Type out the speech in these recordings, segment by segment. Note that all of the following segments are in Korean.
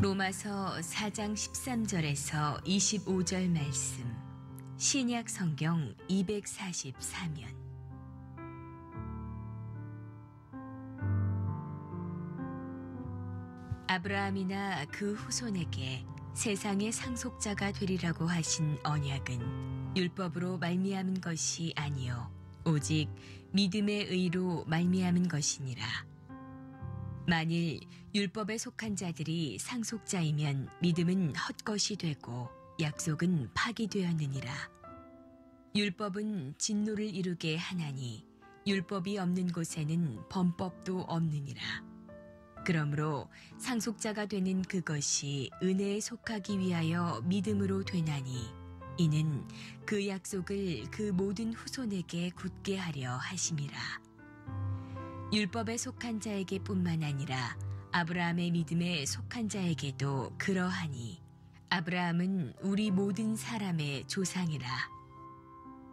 로마서 4장 13절에서 25절 말씀, 신약 성경 244면. 아브라함이나 그 후손에게 세상의 상속자가 되리라고 하신 언약은 율법으로 말미암은 것이 아니요 오직 믿음의 의로 말미암은 것이니라. 만일 율법에 속한 자들이 상속자이면 믿음은 헛것이 되고 약속은 파기되었느니라. 율법은 진노를 이루게 하나니 율법이 없는 곳에는 범법도 없느니라. 그러므로 상속자가 되는 그것이 은혜에 속하기 위하여 믿음으로 되나니 이는 그 약속을 그 모든 후손에게 굳게 하려 하심이라. 율법에 속한 자에게 뿐만 아니라 아브라함의 믿음에 속한 자에게도 그러하니 아브라함은 우리 모든 사람의 조상이라.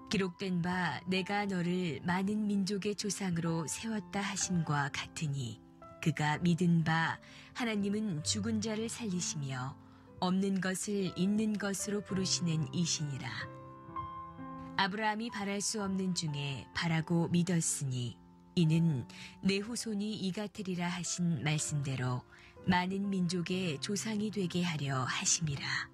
기록된 바 내가 너를 많은 민족의 조상으로 세웠다 하심과 같으니 그가 믿은 바 하나님은 죽은 자를 살리시며 없는 것을 있는 것으로 부르시는 이시니라. 아브라함이 바랄 수 없는 중에 바라고 믿었으니 이는 내 후손이 이 같으리라 하신 말씀대로 많은 민족의 조상이 되게 하려 하심이라.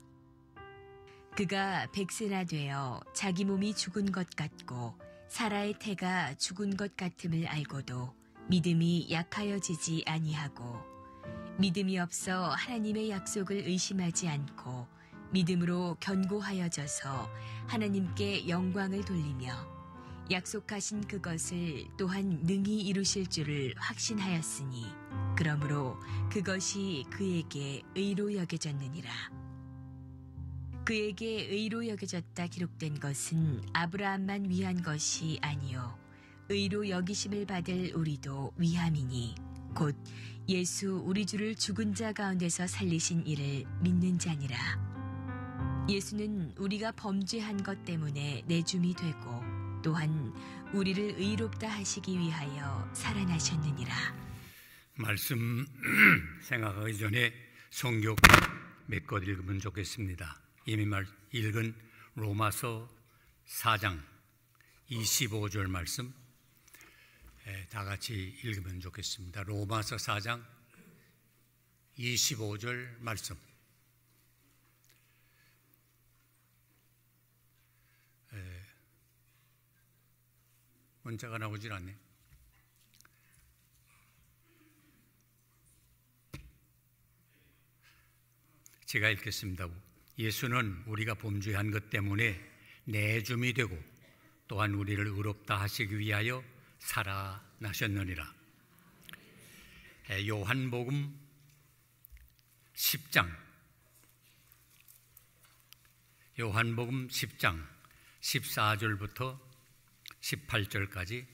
그가 백세나 되어 자기 몸이 죽은 것 같고 사라의 태가 죽은 것 같음을 알고도 믿음이 약하여지지 아니하고 믿음이 없어 하나님의 약속을 의심하지 않고 믿음으로 견고하여져서 하나님께 영광을 돌리며 약속하신 그것을 또한 능히 이루실 줄을 확신하였으니 그러므로 그것이 그에게 의로 여겨졌느니라. 그에게 의로 여겨졌다 기록된 것은 아브라함만 위한 것이 아니요 의로 여기심을 받을 우리도 위함이니 곧 예수 우리 주를 죽은 자 가운데서 살리신 이를 믿는 자니라. 예수는 우리가 범죄한 것 때문에 내줌이 되고 또한 우리를 의롭다 하시기 위하여 살아나셨느니라. 말씀 생각하기 전에 성경 몇 것 읽으면 좋겠습니다. 이미 읽은 로마서 4장 25절 말씀 다 같이 읽으면 좋겠습니다. 로마서 4장 25절 말씀. 문자가 나오질 않네. 제가 읽겠습니다. 예수는 우리가 범죄한 것 때문에 내줌이 되고 또한 우리를 의롭다 하시기 위하여 살아나셨느니라. 요한복음 10장 14절부터 18절까지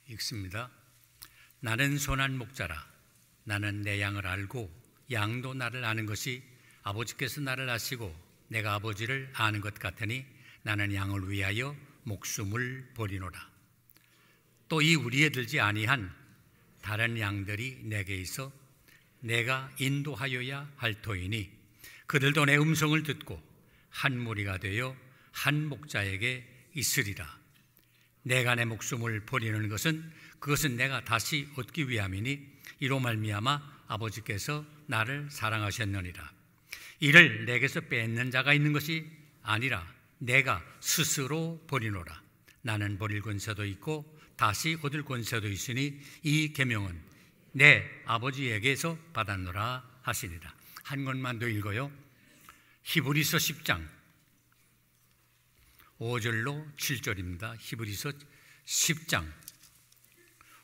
읽습니다. 나는 선한 목자라. 나는 내 양을 알고 양도 나를 아는 것이 아버지께서 나를 아시고 내가 아버지를 아는 것 같으니 나는 양을 위하여 목숨을 버리노라. 또 이 우리에 들지 아니한 다른 양들이 내게 있어 내가 인도하여야 할 터이니 그들도 내 음성을 듣고 한 무리가 되어 한 목자에게 있으리라. 내가 내 목숨을 버리는 것은 그것은 내가 다시 얻기 위함이니 이로 말미암아 아버지께서 나를 사랑하셨느니라. 이를 내게서 뺏는 자가 있는 것이 아니라 내가 스스로 버리노라. 나는 버릴 권세도 있고 다시 얻을 권세도 있으니 이 계명은 내 아버지에게서 받았노라 하시니라. 한 권만 더 읽어요. 히브리서 10장 5절로 7절입니다. 히브리서 10장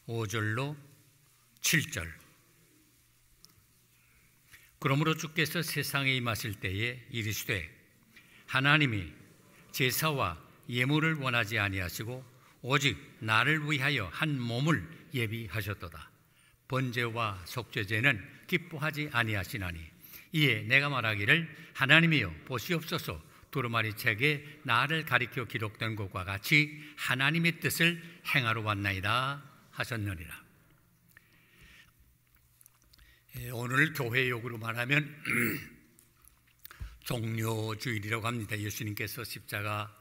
5절로 7절. 그러므로 주께서 세상에 임하실 때에 이르시되 하나님이 제사와 예물을 원하지 아니하시고 오직 나를 위하여 한 몸을 예비하셨도다. 번제와 속죄제는 기뻐하지 아니하시나니 이에 내가 말하기를 하나님이여 보시옵소서 두루마리 책에 나를 가리켜 기록된 것과 같이 하나님의 뜻을 행하러 왔나이다 하셨느니라. 오늘 교회용어로 말하면 종료주일이라고 합니다. 예수님께서 십자가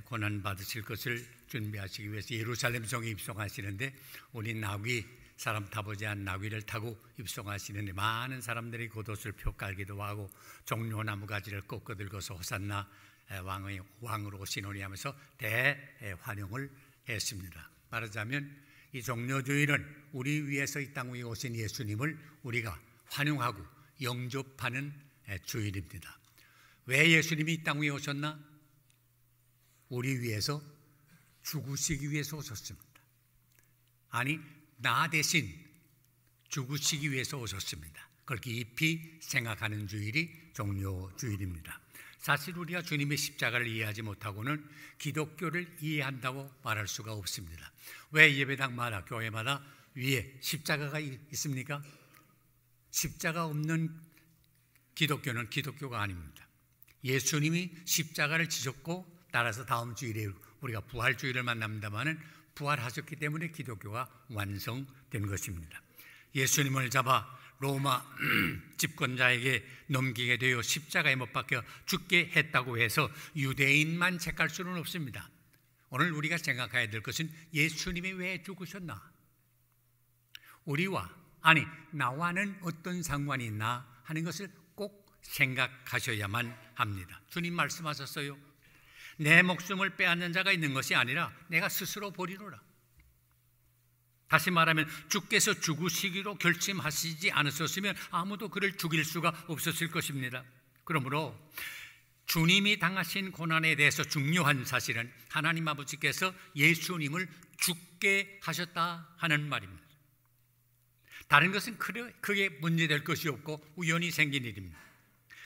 고난 받으실 것을 준비하시기 위해서 예루살렘 성에 입성하시는데 우리 나귀, 사람 타보지 않은 나귀를 타고 입성하시는데 많은 사람들이 겉옷을 펴 깔기도 하고 종려나무 가지를 꺾어 들고서 호산나 왕으로 오시노니 하면서 대환영을 했습니다. 말하자면 이 종료주일은 우리 위해서 이 땅 위에 오신 예수님을 우리가 환영하고 영접하는 주일입니다. 왜 예수님이 이 땅 위에 오셨나? 우리 위해서 죽으시기 위해서 오셨습니다. 아니, 나 대신 죽으시기 위해서 오셨습니다. 그걸 깊이 생각하는 주일이 종료주일입니다. 사실 우리가 주님의 십자가를 이해하지 못하고는 기독교를 이해한다고 말할 수가 없습니다. 왜 예배당마다 교회마다 위에 십자가가 있습니까? 십자가 없는 기독교는 기독교가 아닙니다. 예수님이 십자가를 지셨고 따라서 다음 주일에 우리가 부활주일을 만납니다마는 부활하셨기 때문에 기독교가 완성된 것입니다. 예수님을 잡아 로마 집권자에게 넘기게 되어 십자가에 못 박혀 죽게 했다고 해서 유대인만 책할 수는 없습니다. 오늘 우리가 생각해야 될 것은 예수님이 왜 죽으셨나? 우리와, 아니 나와는 어떤 상관이 있나 하는 것을 꼭 생각하셔야만 합니다. 주님 말씀하셨어요. 내 목숨을 빼앗는 자가 있는 것이 아니라 내가 스스로 버리노라. 다시 말하면 주께서 죽으시기로 결심하시지 않으셨으면 아무도 그를 죽일 수가 없었을 것입니다. 그러므로 주님이 당하신 고난에 대해서 중요한 사실은 하나님 아버지께서 예수님을 죽게 하셨다 하는 말입니다. 다른 것은 크게 문제될 것이 없고 우연히 생긴 일입니다.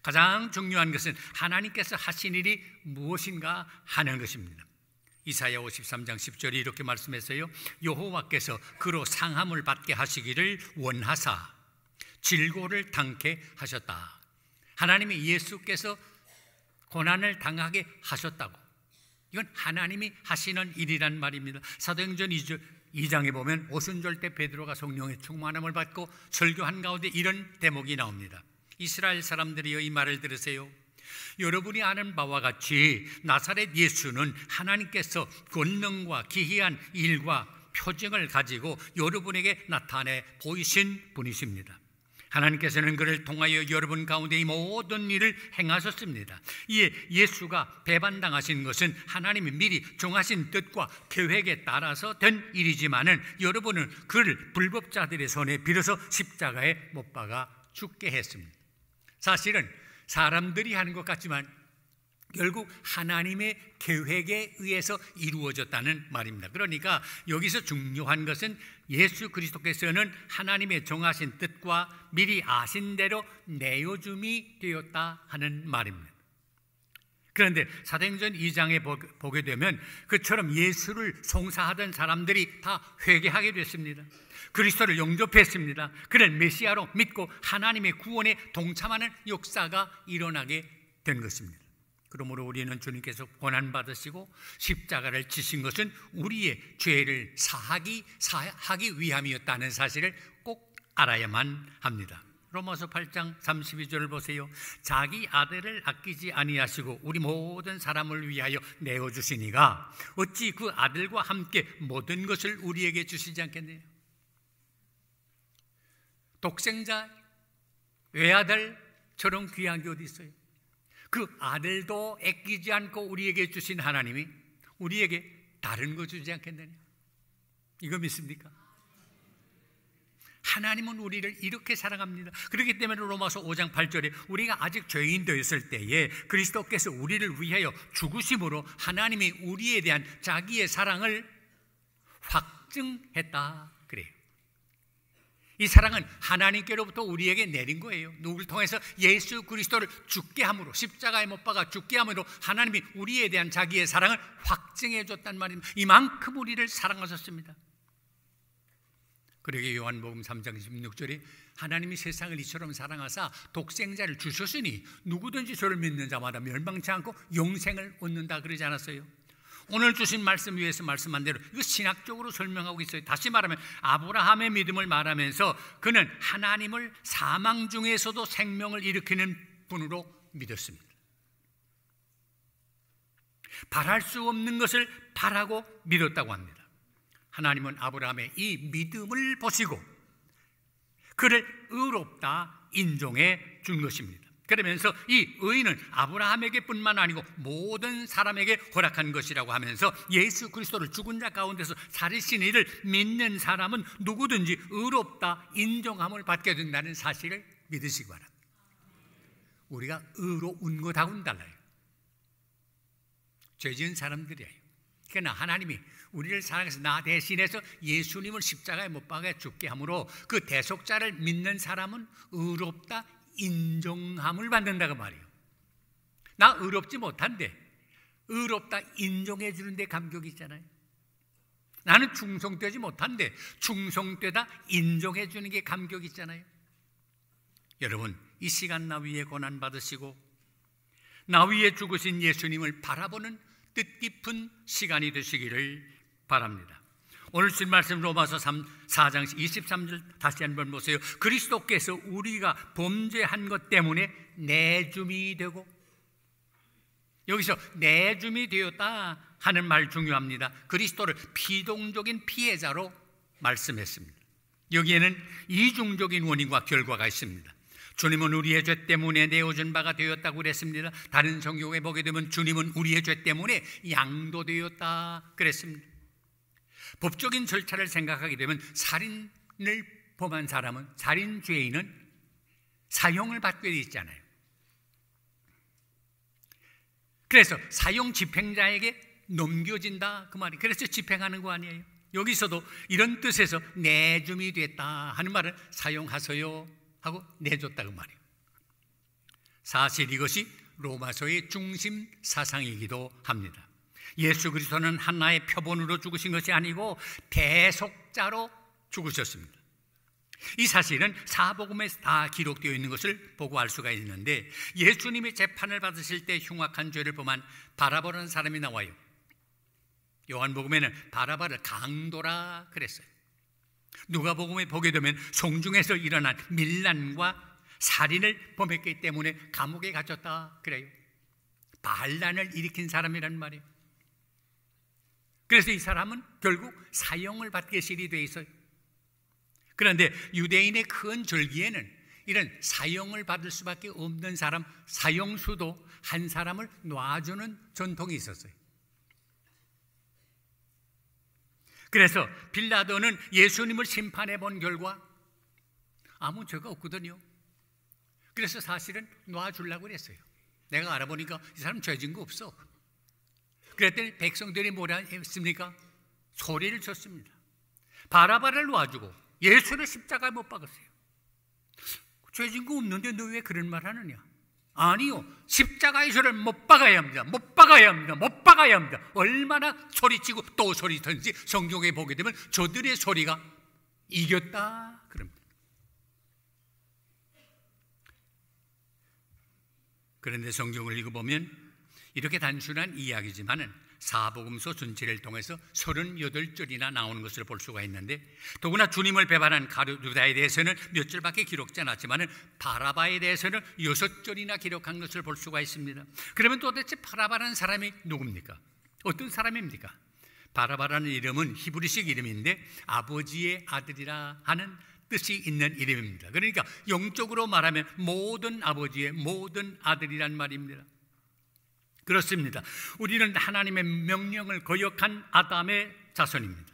가장 중요한 것은 하나님께서 하신 일이 무엇인가 하는 것입니다. 이사야 53장 10절이 이렇게 말씀했어요. 여호와께서 그로 상함을 받게 하시기를 원하사 질고를 당케 하셨다. 하나님이 예수께서 고난을 당하게 하셨다고. 이건 하나님이 하시는 일이란 말입니다. 사도행전 2장에 보면 오순절 때 베드로가 성령의 충만함을 받고 설교한 가운데 이런 대목이 나옵니다. 이스라엘 사람들이여 이 말을 들으세요. 여러분이 아는 바와 같이 나사렛 예수는 하나님께서 권능과 기이한 일과 표징을 가지고 여러분에게 나타내 보이신 분이십니다. 하나님께서는 그를 통하여 여러분 가운데 이 모든 일을 행하셨습니다. 이에 예수가 배반당하신 것은 하나님이 미리 정하신 뜻과 계획에 따라서 된 일이지만은 여러분은 그를 불법자들의 손에 빌어서 십자가에 못 박아 죽게 했습니다. 사실은 사람들이 하는 것 같지만 결국 하나님의 계획에 의해서 이루어졌다는 말입니다. 그러니까 여기서 중요한 것은 예수 그리스도께서는 하나님의 정하신 뜻과 미리 아신 대로 내어줌이 되었다 하는 말입니다. 그런데 사도행전 2장에 보게 되면 그처럼 예수를 송사하던 사람들이 다 회개하게 됐습니다. 그리스도를 영접했습니다. 그를 메시아로 믿고 하나님의 구원에 동참하는 역사가 일어나게 된 것입니다. 그러므로 우리는 주님께서 고난받으시고 십자가를 지신 것은 우리의 죄를 사하기 위함이었다는 사실을 꼭 알아야만 합니다. 로마서 8장 32절을 보세요. 자기 아들을 아끼지 아니하시고 우리 모든 사람을 위하여 내어주시니가 어찌 그 아들과 함께 모든 것을 우리에게 주시지 않겠네요. 독생자 외아들처럼 귀한 게 어디 있어요? 그 아들도 아끼지 않고 우리에게 주신 하나님이 우리에게 다른 거 주지 않겠느냐? 이거 믿습니까? 하나님은 우리를 이렇게 사랑합니다. 그렇기 때문에 로마서 5장 8절에 우리가 아직 죄인 되었을 때에 그리스도께서 우리를 위하여 죽으심으로 하나님이 우리에 대한 자기의 사랑을 확증했다 그래요. 이 사랑은 하나님께로부터 우리에게 내린 거예요. 누구를 통해서? 예수 그리스도를 죽게 함으로, 십자가에 못 박아 죽게 함으로 하나님이 우리에 대한 자기의 사랑을 확증해 줬단 말입니다. 이만큼 우리를 사랑하셨습니다. 그러게 요한복음 3장 16절에 하나님이 세상을 이처럼 사랑하사 독생자를 주셨으니 누구든지 저를 믿는 자마다 멸망치 않고 영생을 얻는다 그러지 않았어요? 오늘 주신 말씀 위에서 말씀한 대로 이거 신학적으로 설명하고 있어요. 다시 말하면 아브라함의 믿음을 말하면서 그는 하나님을 사망 중에서도 생명을 일으키는 분으로 믿었습니다. 바랄 수 없는 것을 바라고 믿었다고 합니다. 하나님은 아브라함의 이 믿음을 보시고 그를 의롭다 인정해 준 것입니다. 그러면서 이 의는 아브라함에게 뿐만 아니고 모든 사람에게 허락한 것이라고 하면서 예수 그리스도를 죽은 자 가운데서 살리신 이를 믿는 사람은 누구든지 의롭다 인정함을 받게 된다는 사실을 믿으시기 바랍니다. 우리가 의로운 것하고는 달라요. 죄 지은 사람들이에요. 그러나 하나님이 우리를 사랑해서 나 대신해서 예수님을 십자가에 못 박아 죽게 함으로 그 대속자를 믿는 사람은 의롭다 인정함을 받는다고 말이에요. 나 의롭지 못한데 의롭다 인정해 주는데 감격이 있잖아요. 나는 충성되지 못한데 충성되다 인정해 주는 게 감격이 있잖아요. 여러분, 이 시간 나 위에 고난 받으시고 나 위에 죽으신 예수님을 바라보는 뜻깊은 시간이 되시기를 바랍니다. 오늘 주신 말씀 로마서 4장 23절 다시 한번 보세요. 그리스도께서 우리가 범죄한 것 때문에 내줌이 되고, 여기서 내줌이 되었다 하는 말 중요합니다. 그리스도를 피동적인 피해자로 말씀했습니다. 여기에는 이중적인 원인과 결과가 있습니다. 주님은 우리의 죄 때문에 내어준 바가 되었다고 그랬습니다. 다른 성경에 보게 되면 주님은 우리의 죄 때문에 양도되었다 그랬습니다. 법적인 절차를 생각하게 되면 살인을 범한 사람은, 살인 죄인은 사형을 받게 돼 있잖아요. 그래서 사형 집행자에게 넘겨진다 그 말이, 그래서 집행하는 거 아니에요. 여기서도 이런 뜻에서 내줌이 됐다 하는 말은 사용하세요 하고 내줬다고 말이에요. 사실 이것이 로마서의 중심 사상이기도 합니다. 예수 그리스도는 하나의 표본으로 죽으신 것이 아니고 대속자로 죽으셨습니다. 이 사실은 사복음에 다 기록되어 있는 것을 보고 알 수가 있는데, 예수님이 재판을 받으실 때 흉악한 죄를 범한 바라바라는 사람이 나와요. 요한복음에는 바라바를 강도라 그랬어요. 누가복음에 보게 되면 성중에서 일어난 밀란과 살인을 범했기 때문에 감옥에 갇혔다 그래요. 반란을 일으킨 사람이란 말이에요. 그래서 이 사람은 결국 사형을 받게 실이 있어요. 그런데 유대인의 큰 절기에는 이런 사형을 받을 수밖에 없는 사람, 사형수도 한 사람을 놔주는 전통이 있었어요. 그래서 빌라도는 예수님을 심판해 본 결과 아무 죄가 없거든요. 그래서 사실은 놔주려고 그랬어요. 내가 알아보니까 이 사람 죄진 거 없어. 그랬더니 백성들이 뭐라 했습니까? 소리를 쳤습니다. 바라바를 놔주고 예수를 십자가에 못 박았어요. 죄진 거 없는데 너 왜 그런 말 하느냐? 아니요, 십자가에서를 못 박아야 합니다. 못 박아야 합니다. 못 박아야 합니다. 얼마나 소리치고 또 소리치든지 성경에 보게 되면 저들의 소리가 이겼다 그럽니다. 그런데 성경을 읽어보면 이렇게 단순한 이야기지만은 사복음서 전체를 통해서 38절이나 나오는 것을 볼 수가 있는데, 더구나 주님을 배반한 유다에 대해서는 몇 절밖에 기록되지 않았지만은 바라바에 대해서는 6절이나 기록한 것을 볼 수가 있습니다. 그러면 도대체 바라바라는 사람이 누굽니까? 어떤 사람입니까? 바라바라는 이름은 히브리식 이름인데 아버지의 아들이라 하는 뜻이 있는 이름입니다. 그러니까 영적으로 말하면 모든 아버지의 모든 아들이란 말입니다. 그렇습니다. 우리는 하나님의 명령을 거역한 아담의 자손입니다.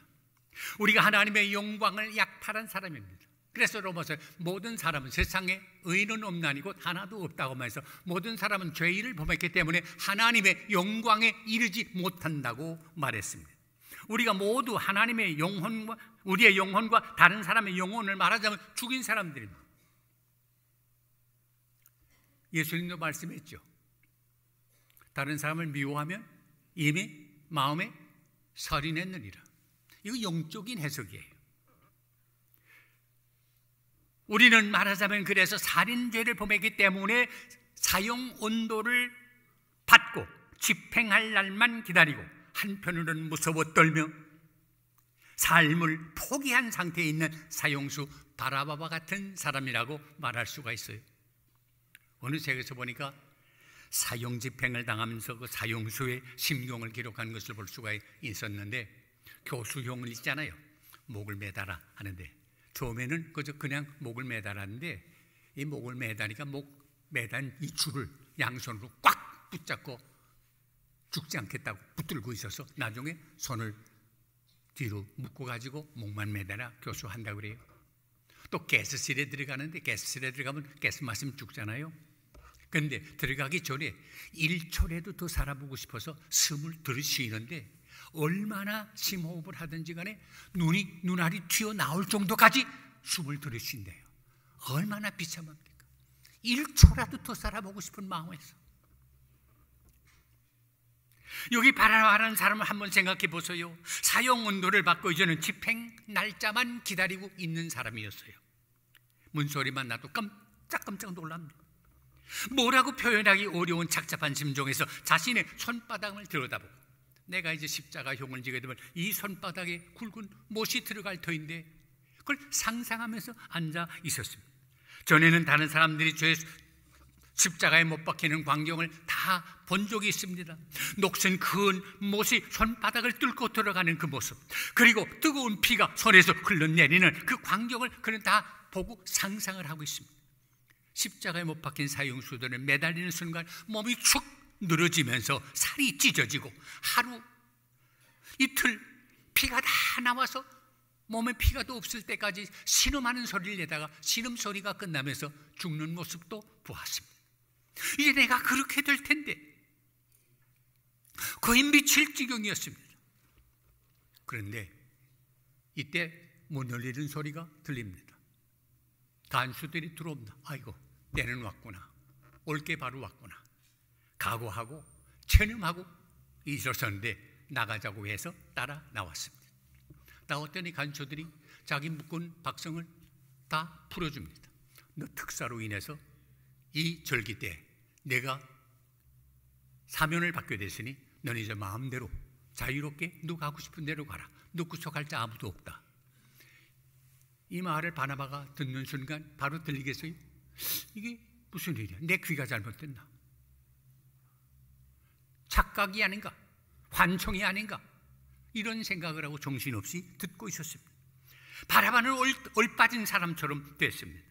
우리가 하나님의 영광을 약탈한 사람입니다. 그래서 로마서 모든 사람은 세상에 의인은 없나니 곧 하나도 없다고 하면서 모든 사람은 죄를 범했기 때문에 하나님의 영광에 이르지 못한다고 말했습니다. 우리가 모두 하나님의 영혼과 우리의 영혼과 다른 사람의 영혼을 말하자면 죽인 사람들입니다. 예수님도 말씀했죠. 다른 사람을 미워하면 이미 마음에 살인했느니라. 이거 영적인 해석이에요. 우리는 말하자면 그래서 살인죄를 범했기 때문에 사형 온도를 받고 집행할 날만 기다리고 한편으로는 무서워 떨며 삶을 포기한 상태에 있는 사형수 바라바와 같은 사람이라고 말할 수가 있어요. 어느 책에서 보니까 사형 집행을 당하면서 그 사형수의 심경을 기록한 것을 볼 수가 있었는데, 교수형을 있잖아요. 목을 매달아 하는데 처음에는 그냥 목을 매달았는데, 이 목을 매다니까 목 매단 이 줄을 양손으로 꽉 붙잡고 죽지 않겠다고 붙들고 있어서 나중에 손을 뒤로 묶어가지고 목만 매달아 교수한다고 그래요. 또 가스실에 들어가는데, 가스실에 들어가면 가스 마시면 죽잖아요. 그런데 들어가기 전에 1초라도 더 살아보고 싶어서 숨을 들이쉬는데 얼마나 심호흡을 하든지 간에 눈알이 튀어나올 정도까지 숨을 들이쉰대요. 얼마나 비참합니까? 1초라도 더 살아보고 싶은 마음에서. 여기 바라바라는 사람을 한번 생각해 보세요. 사형 온도를 받고 이제는 집행 날짜만 기다리고 있는 사람이었어요. 문소리만 나도 깜짝깜짝 놀랍니다. 뭐라고 표현하기 어려운 착잡한 심정에서 자신의 손바닥을 들여다보고, 내가 이제 십자가형을 지게 되면 이 손바닥에 굵은 못이 들어갈 터인데 그걸 상상하면서 앉아 있었습니다. 전에는 다른 사람들이 죄 십자가에 못 박히는 광경을 다 본 적이 있습니다. 녹슨 큰 못이 손바닥을 뚫고 들어가는 그 모습, 그리고 뜨거운 피가 손에서 흘러내리는 그 광경을 그는 다 보고 상상을 하고 있습니다. 십자가에 못 박힌 사형수들은 매달리는 순간 몸이 축 늘어지면서 살이 찢어지고 하루 이틀 피가 다 나와서 몸에 피가 더 없을 때까지 신음하는 소리를 내다가 신음소리가 끝나면서 죽는 모습도 보았습니다. 이제 내가 그렇게 될 텐데 거의 미칠 지경이었습니다. 그런데 이때 문 열리는 소리가 들립니다. 간수들이 들어옵니다. 아이고, 때는 왔구나. 올 게 바로 왔구나. 각오하고 체념하고 있었는데 나가자고 해서 따라 나왔습니다. 나왔더니 간수들이 자기 묶은 박성을 다 풀어줍니다. 너 특사로 인해서 이 절기 때 내가 사면을 받게 됐으니 너는 이제 마음대로 자유롭게 너 가고 싶은 대로 가라. 너 구속할 자 아무도 없다. 이 말을 바나바가 듣는 순간 바로 들리겠어요? 이게 무슨 일이야? 내 귀가 잘못됐나? 착각이 아닌가? 환청이 아닌가? 이런 생각을 하고 정신없이 듣고 있었습니다. 바나바는 얼빠진 사람처럼 됐습니다.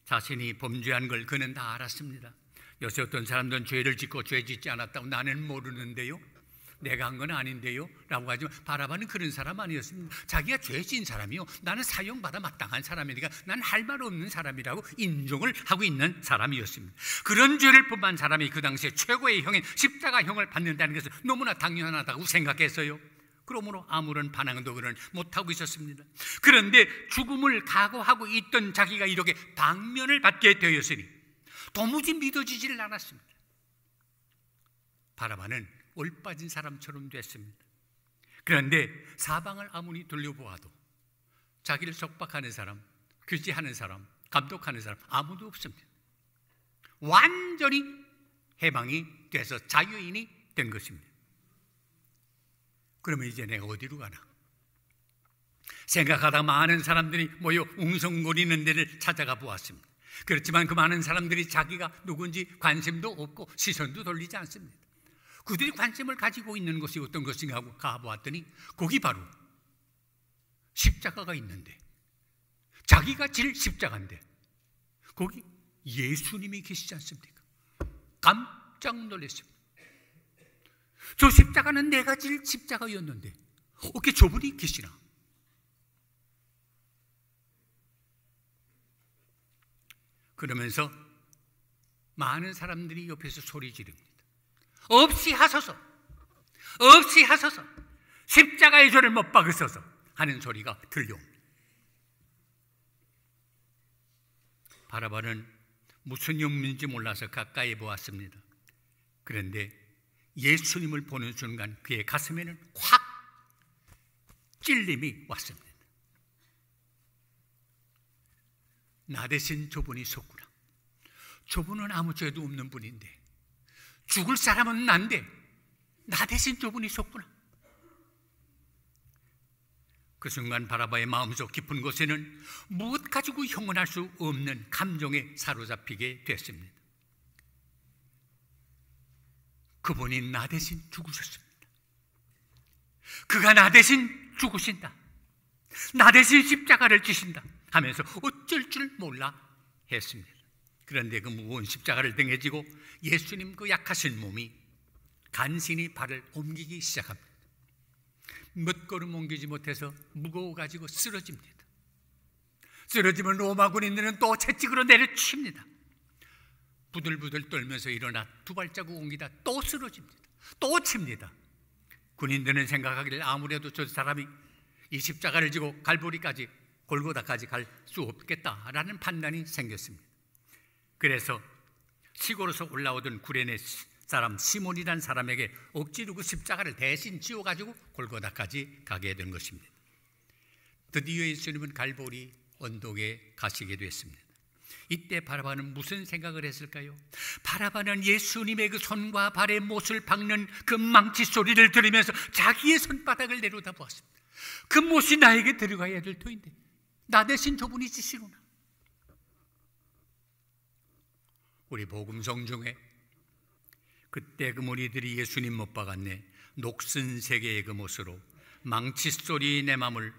자신이 범죄한 걸 그는 다 알았습니다. 요새 어떤 사람들은 죄를 짓고 죄 짓지 않았다고 나는 모르는데요, 내가 한 건 아닌데요 라고 하지만 바나바는 그런 사람 아니었습니다. 자기가 죄 지은 사람이요, 나는 사형받아 마땅한 사람이니까 난 할 말 없는 사람이라고 인정을 하고 있는 사람이었습니다. 그런 죄를 범한 사람이 그 당시에 최고의 형인 십자가형을 받는다는 것을 너무나 당연하다고 생각했어요. 그러므로 아무런 반항도 그는 못하고 있었습니다. 그런데 죽음을 각오하고 있던 자기가 이렇게 방면을 받게 되었으니 도무지 믿어지지를 않았습니다. 바나바는 올빠진 사람처럼 됐습니다. 그런데 사방을 아무리 돌려보아도 자기를 속박하는 사람, 규제하는 사람, 감독하는 사람 아무도 없습니다. 완전히 해방이 돼서 자유인이 된 것입니다. 그러면 이제 내가 어디로 가나? 생각하다 많은 사람들이 모여 웅성거리는 데를 찾아가 보았습니다. 그렇지만 그 많은 사람들이 자기가 누군지 관심도 없고 시선도 돌리지 않습니다. 그들이 관심을 가지고 있는 것이 어떤 것인가 하고 가보았더니 거기 바로 십자가가 있는데, 자기가 질 십자가인데 거기 예수님이 계시지 않습니까? 깜짝 놀랐습니다. 저 십자가는 내가 질 십자가였는데 어떻게 저분이 계시나? 그러면서 많은 사람들이 옆에서 소리 지릅니다. 없이 하소서, 없이 하소서, 십자가의 죄를 못 박으소서 하는 소리가 들려옵니다. 바나바는 무슨 용인지 몰라서 가까이 보았습니다. 그런데 예수님을 보는 순간 그의 가슴에는 확 찔림이 왔습니다. 나 대신 저분이 섰구나. 저분은 아무 죄도 없는 분인데, 죽을 사람은 난데 나 대신 저분이셨구나. 그 순간 바라바의 마음속 깊은 곳에는 무엇 가지고 형언할 수 없는 감정에 사로잡히게 됐습니다. 그분이 나 대신 죽으셨습니다. 그가 나 대신 죽으신다, 나 대신 십자가를 지신다 하면서 어쩔 줄 몰라 했습니다. 그런데 그 무거운 십자가를 등에 지고 예수님 그 약하신 몸이 간신히 발을 옮기기 시작합니다. 몇 걸음 옮기지 못해서 무거워가지고 쓰러집니다. 쓰러지면 로마 군인들은 또 채찍으로 내려칩니다. 부들부들 떨면서 일어나 두 발자국 옮기다 또 쓰러집니다. 또 칩니다. 군인들은 생각하기를 아무래도 저 사람이 이 십자가를 지고 갈보리까지, 골고다까지 갈 수 없겠다라는 판단이 생겼습니다. 그래서 시골에서 올라오던 구레네 사람 시몬이라는 사람에게 억지로 그 십자가를 대신 지어가지고 골고다까지 가게 된 것입니다. 드디어 예수님은 갈보리 언덕에 가시게 됐습니다. 이때 바라바는 무슨 생각을 했을까요? 바라바는 예수님의 그 손과 발의 못을 박는 그 망치 소리를 들으면서 자기의 손바닥을 내려다 보았습니다. 그 못이 나에게 들어가야 될 터인데 나 대신 저분이 지시구나. 우리 복음성 중에 그때 그 무리들이 예수님 못 박았네, 녹슨 세계의 그 못으로 망치 소리 내 맘을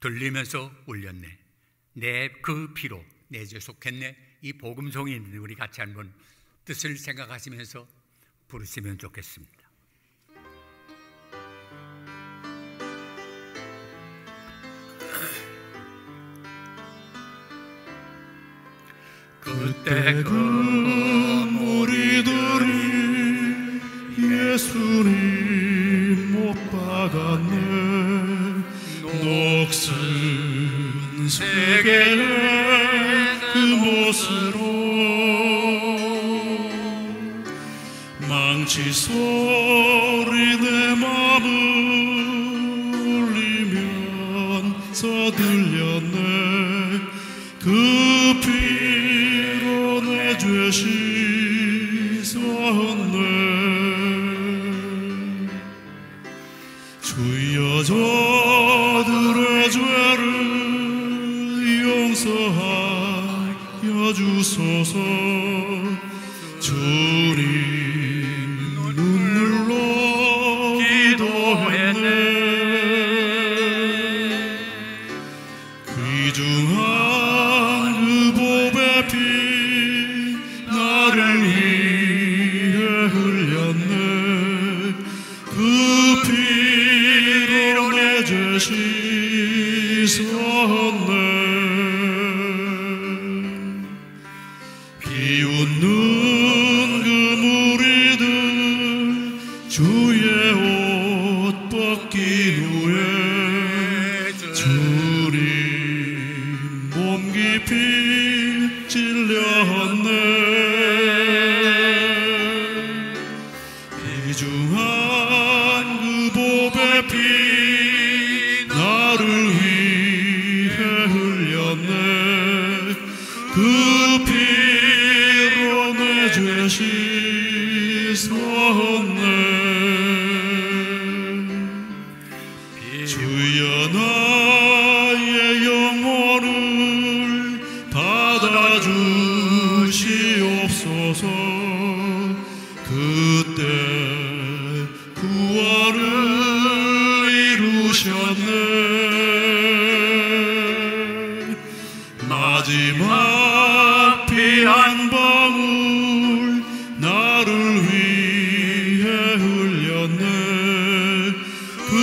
들리면서 울렸네, 내 그 피로 내 죄 속했네. 이 복음성이 있는데 우리 같이 한번 뜻을 생각하시면서 부르시면 좋겠습니다. 그때 그 무리들이 예수님 못 박았네, 녹슨 세계의 그 못으로 망치 소리 내 맘을 울리면서 들렸네, 그 피로 내 죄 씻었네. 주여 저들의 죄를 용서하여 주소서. 주님 눈물로 기도했네. 귀중한 그 보배 피 나를 위해 흘렸네, 그 피로 내 죄 씻었네. 비웃는 그 무리들 주의 옷 벗긴 후에 주님 몸 깊이 찔렸네. 귀중한 그 보배 피 나를 위해 흘렸네, 그 피로 내 죄 씻었네. 주여 나의 영혼을 받아주시옵소서. 그때 구원을 이루셨네. 마지막 피 한 방울 나를 위해 흘렸네, 그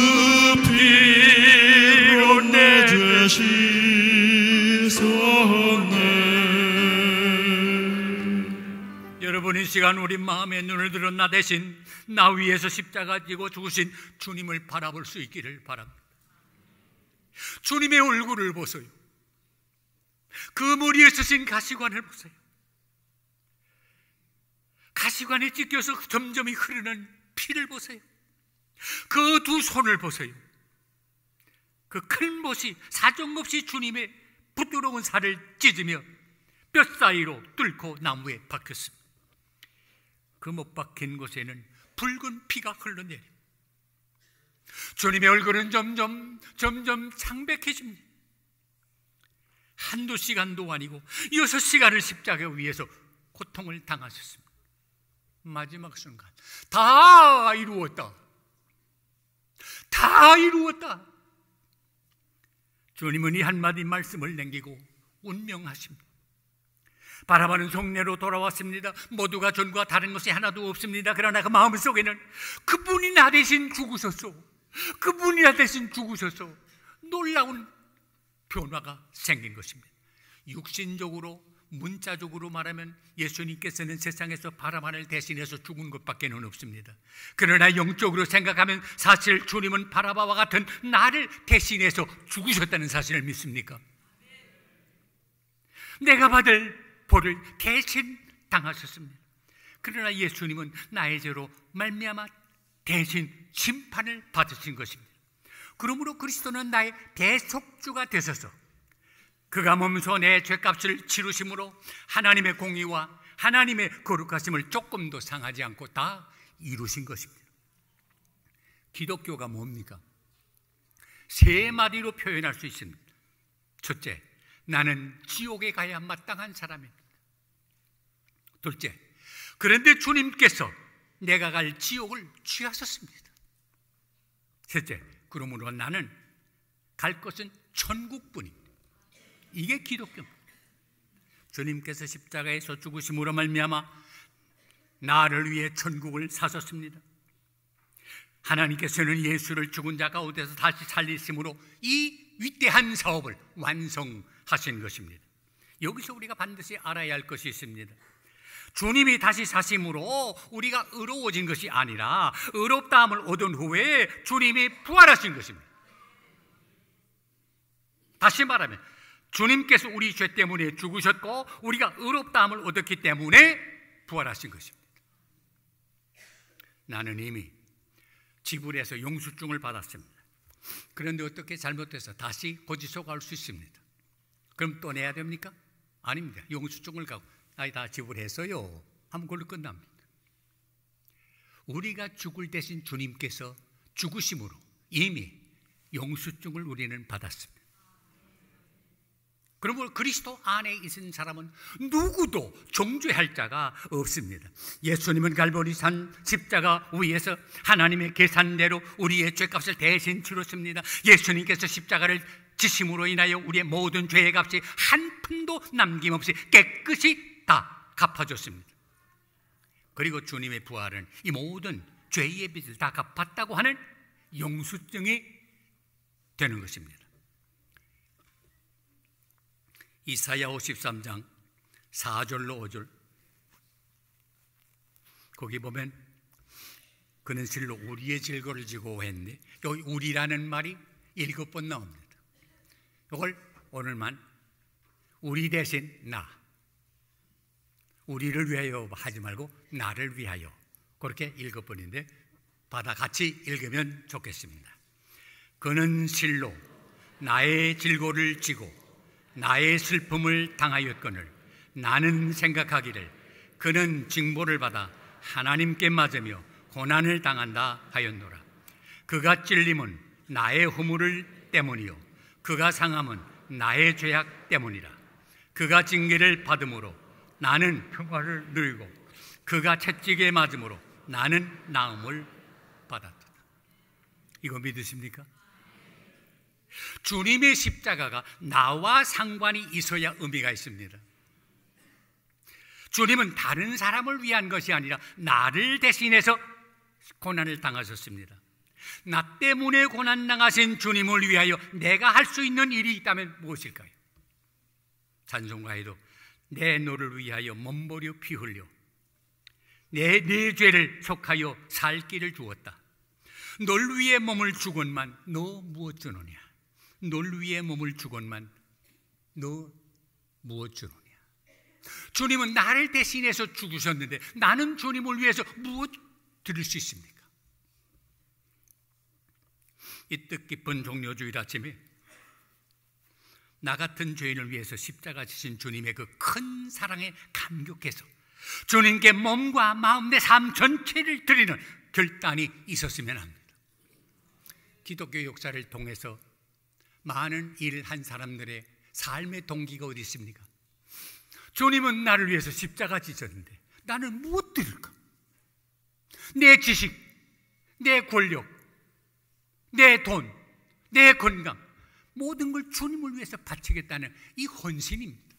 피로 내 죄 씻었네. 여러분, 이 시간 우리 마음의 눈을 들어 나 대신 나 위에서 십자가 지고 죽으신 주님을 바라볼 수 있기를 바랍니다. 주님의 얼굴을 보세요. 그 머리에 쓰신 가시관을 보세요. 가시관에 찢겨서 점점이 흐르는 피를 보세요. 그 두 손을 보세요. 그 큰 못이 사정없이 주님의 부드러운 살을 찢으며 뼈 사이로 뚫고 나무에 박혔습니다. 그 못 박힌 곳에는 붉은 피가 흘러내립니다. 주님의 얼굴은 점점 창백해집니다. 한두 시간도 아니고 6시간을 십자가 위에서 고통을 당하셨습니다. 마지막 순간 다 이루었다. 다 이루었다. 주님은 이 한마디 말씀을 남기고 운명하십니다. 바라바는 속내로 돌아왔습니다. 모두가 전과 다른 것이 하나도 없습니다. 그러나 그 마음속에는 그분이 나 대신 죽으셨소. 그분이 나 대신 죽으셨소. 놀라운 변화가 생긴 것입니다. 육신적으로 문자적으로 말하면 예수님께서는 세상에서 바라바를 대신해서 죽은 것밖에 없습니다. 그러나 영적으로 생각하면 사실 주님은 바라바와 같은 나를 대신해서 죽으셨다는 사실을 믿습니까? 내가 받을 벌을 대신 당하셨습니다. 그러나 예수님은 나의 죄로 말미암아 대신 심판을 받으신 것입니다. 그러므로 그리스도는 나의 대속주가 되셔서 그가 몸소 내 죄값을 치르심으로 하나님의 공의와 하나님의 거룩하심을 조금도 상하지 않고 다 이루신 것입니다. 기독교가 뭡니까? 세 마디로 표현할 수 있습니다. 첫째, 나는 지옥에 가야 마땅한 사람입니다. 둘째, 그런데 주님께서 내가 갈 지옥을 취하셨습니다. 셋째, 그러므로 나는 갈 것은 천국뿐입니다. 이게 기독교입니다. 주님께서 십자가에서 죽으심으로 말미암아 나를 위해 천국을 사셨습니다. 하나님께서는 예수를 죽은 자 가운데서 다시 살리심으로 이 위대한 사업을 완성하신 것입니다. 여기서 우리가 반드시 알아야 할 것이 있습니다. 주님이 다시 사심으로 우리가 의로워진 것이 아니라 의롭다함을 얻은 후에 주님이 부활하신 것입니다. 다시 말하면 주님께서 우리 죄 때문에 죽으셨고 우리가 의롭다함을 얻었기 때문에 부활하신 것입니다. 나는 이미 지불해서 영수증을 받았습니다. 그런데 어떻게 잘못해서 다시 거짓으로 갈 수 있습니다. 그럼 또 내야 됩니까? 아닙니다. 영수증을 가고 나이 다 지불해서요 하면 그걸로 끝납니다. 우리가 죽을 대신 주님께서 죽으심으로 이미 영수증을 우리는 받았습니다. 그러므로 그리스도 안에 있는 사람은 누구도 정죄할 자가 없습니다. 예수님은 갈보리산 십자가 위에서 하나님의 계산대로 우리의 죄값을 대신 치렀습니다. 예수님께서 십자가를 지심으로 인하여 우리의 모든 죄의 값이 한 푼도 남김없이 깨끗이 다 갚아줬습니다. 그리고 주님의 부활은 이 모든 죄의 빚을 다 갚았다고 하는 영수증이 되는 것입니다. 이사야 53장 4절로 5절 거기 보면 그는 실로 우리의 질거를 지고 했네. 여기 우리라는 말이 7번 나옵니다. 이걸 오늘만 우리 대신 나, 우리를 위하여 하지 말고 나를 위하여 그렇게 7번인데 받아 같이 읽으면 좋겠습니다. 그는 실로 나의 질고를 지고 나의 슬픔을 당하였거늘 나는 생각하기를 그는 징벌을 받아 하나님께 맞으며 고난을 당한다 하였노라. 그가 찔림은 나의 허물을 때문이요 그가 상함은 나의 죄악 때문이라. 그가 징계를 받음으로 나는 평화를 누리고 그가 채찍에 맞음으로 나는 나음을 받았다. 이거 믿으십니까? 주님의 십자가가 나와 상관이 있어야 의미가 있습니다. 주님은 다른 사람을 위한 것이 아니라 나를 대신해서 고난을 당하셨습니다. 나 때문에 고난당하신 주님을 위하여 내가 할 수 있는 일이 있다면 무엇일까요? 찬송가에도 내 너를 위하여 몸버려 피 흘려 내 죄를 속하여 살 길을 주었다. 널 위해 몸을 주건만 너 무엇 주느냐? 널 위해 몸을 주건만 너 무엇 주느냐? 주님은 나를 대신해서 죽으셨는데 나는 주님을 위해서 무엇 드릴 수 있습니까? 이 뜻깊은 종료주일 아침에 나 같은 죄인을 위해서 십자가 지신 주님의 그 큰 사랑에 감격해서 주님께 몸과 마음 내 삶 전체를 드리는 결단이 있었으면 합니다. 기독교 역사를 통해서 많은 일을 한 사람들의 삶의 동기가 어디 있습니까? 주님은 나를 위해서 십자가 지셨는데 나는 무엇 들을까? 내 지식, 내 권력, 내 돈, 내 건강, 모든 걸 주님을 위해서 바치겠다는 이 헌신입니다.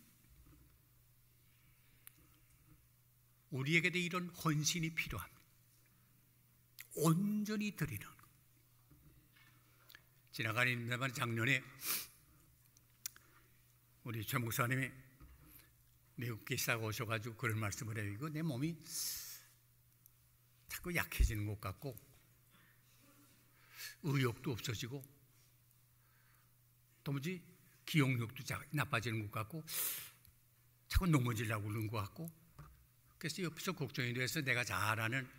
우리에게도 이런 헌신이 필요합니다. 온전히 드리는 것. 지나가는 작년에 우리 최 목사님이 미국 기사가 오셔가지고 그런 말씀을 해요. 이거 내 몸이 자꾸 약해지는 것 같고 의욕도 없어지고 도무지 기억력도 나빠지는 것 같고 자꾸 넘어지려고 그러는 것 같고, 그래서 옆에서 걱정이 돼서 내가 잘 아는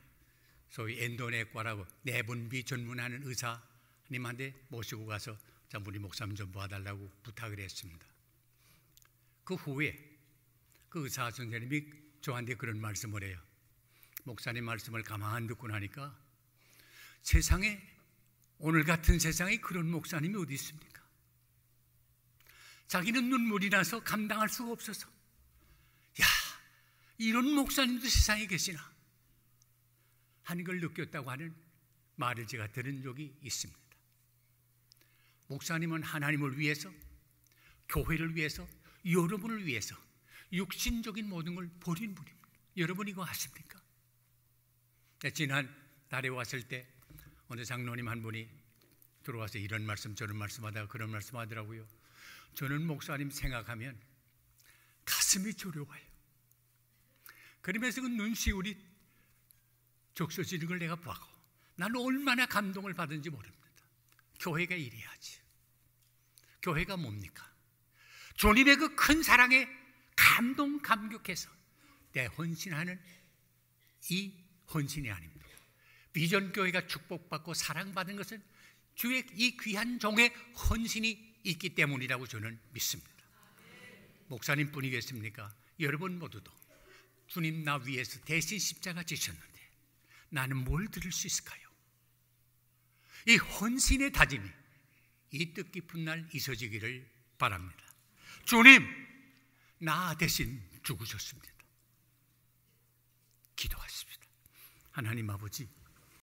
소위 엔도내과라고 내분비 전문하는 의사님한테 모시고 가서 우리 목사님 좀 봐달라고 부탁을 했습니다. 그 후에 그 의사 선생님이 저한테 그런 말씀을 해요. 목사님 말씀을 가만 듣고 나니까 세상에, 오늘 같은 세상에 그런 목사님이 어디 있습니까? 자기는 눈물이 나서 감당할 수가 없어서, 야, 이런 목사님도 세상에 계시나 하는 걸 느꼈다고 하는 말을 제가 들은 적이 있습니다. 목사님은 하나님을 위해서, 교회를 위해서, 여러분을 위해서 육신적인 모든 걸 버린 분입니다. 여러분 이거 아십니까? 지난 달에 왔을 때 어느 장로님 한 분이 들어와서 이런 말씀 저런 말씀하다가 그런 말씀하더라고요. 저는 목사님 생각하면 가슴이 저려와요. 그러면서 그 눈시울이 적셔지는 걸 내가 보고 나는 얼마나 감동을 받은지 모릅니다. 교회가 이래야지. 교회가 뭡니까? 주님의 그 큰 사랑에 감동 감격해서 내 헌신하는 이 헌신이 아닙니다. 비전교회가 축복받고 사랑받은 것은 주의 이 귀한 종의 헌신이 있기 때문이라고 저는 믿습니다. 목사님뿐이겠습니까? 여러분 모두도 주님 나 위해서 대신 십자가 지셨는데 나는 뭘 드릴 수 있을까요? 이 헌신의 다짐이 이 뜻깊은 날 있어지기를 바랍니다. 주님, 나 대신 죽으셨습니다. 기도하십시다. 하나님 아버지,